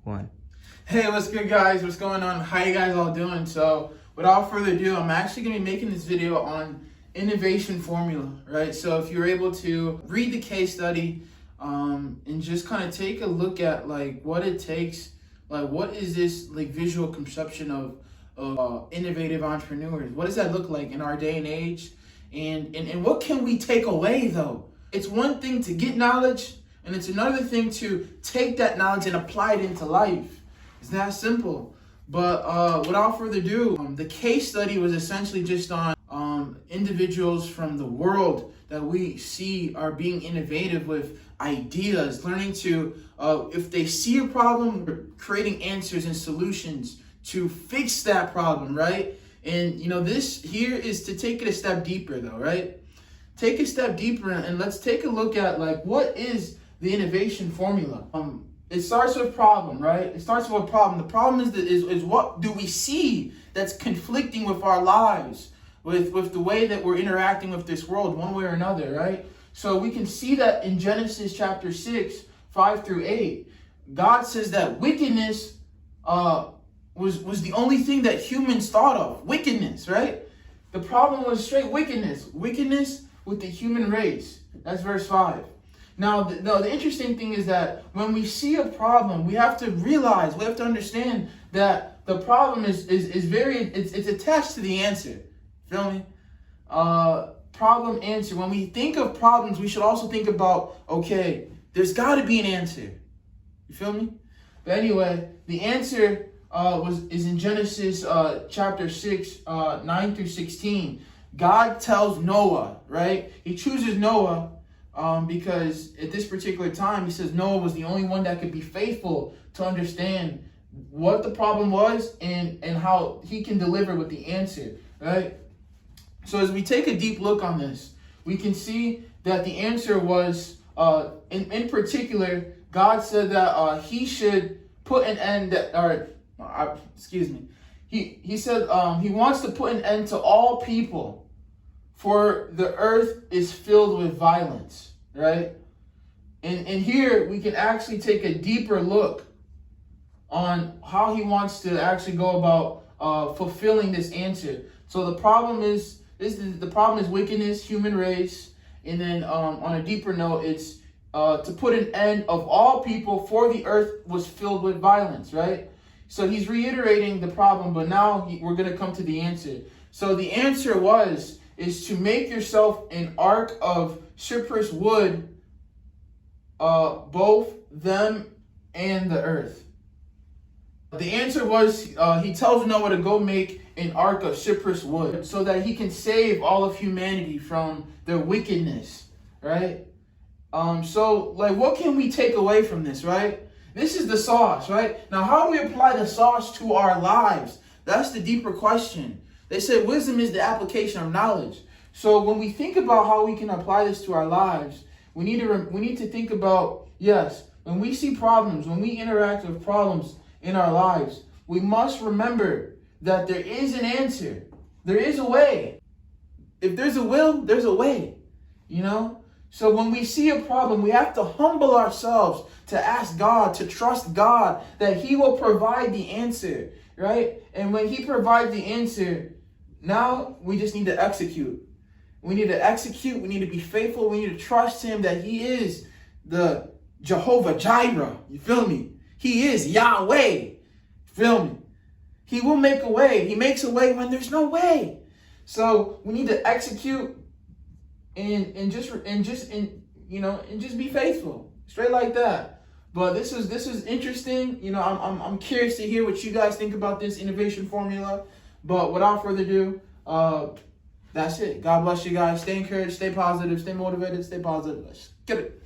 one. Hey, what's good, guys? What's going on? How you guys all doing? So without further ado, I'm actually going to be making this video on innovation formula, right? So if you're able to read the case study and just kind of take a look at like what it takes, like what is this like visual conception of innovative entrepreneurs? What does that look like in our day and age? And what can we take away though? It's one thing to get knowledge, and it's another thing to take that knowledge and apply it into life. It's that simple. But without further ado, the case study was essentially just on individuals from the world that we see are being innovative with ideas, learning to, if they see a problem, creating answers and solutions to fix that problem, right? And you know, this here is to take it a step deeper though, right? Take a step deeper and let's take a look at like what is the innovation formula. It starts with problem, right? It starts with a problem. The problem is what do we see that's conflicting with our lives, with the way that we're interacting with this world one way or another, right? So we can see that in Genesis chapter 6, 5 through 8. God says that wickedness was the only thing that humans thought of. Wickedness, right? The problem was straight wickedness. Wickedness with the human race. That's verse 5. Now, the interesting thing is that when we see a problem, we have to realize, we have to understand that the problem is it's attached to the answer. Feel me? Problem, answer. When we think of problems, we should also think about, okay, there's got to be an answer. You feel me? But anyway, the answer is in Genesis chapter 6, 9 through 16. God tells Noah, right? He chooses Noah because at this particular time, he says Noah was the only one that could be faithful to understand what the problem was and how he can deliver with the answer, right? So as we take a deep look on this, we can see that the answer was, in particular, God said that he should put an end, he said he wants to put an end to all people, for the earth is filled with violence, right? And here we can actually take a deeper look on how he wants to actually go about fulfilling this answer. So the problem is wickedness, human race, and then on a deeper note, it's to put an end of all people, for the earth was filled with violence, right? So he's reiterating the problem, but now we're going to come to the answer. So the answer is to make yourself an ark of cypress wood, both them and the earth. The answer was, he tells Noah to go make an ark of cypress wood so that he can save all of humanity from their wickedness, right? So like, what can we take away from this, right? This is the sauce, right? Now, how do we apply the sauce to our lives? That's the deeper question. They said wisdom is the application of knowledge. So when we think about how we can apply this to our lives, we need to think about, yes, when we see problems, when we interact with problems in our lives, we must remember that there is an answer. There is a way. If there's a will, there's a way, you know? So when we see a problem, we have to humble ourselves to ask God, to trust God that he will provide the answer, right? And when he provides the answer, now we just need to execute. We need to execute. We need to be faithful. We need to trust him that he is the Jehovah Jireh. You feel me? He is Yahweh. Feel me? He will make a way. He makes a way when there's no way. So we need to execute and just be faithful. Straight like that. But this is interesting. You know, I'm curious to hear what you guys think about this innovation formula. But without further ado, that's it. God bless you guys. Stay encouraged, stay positive, stay motivated, stay positive. Let's get it.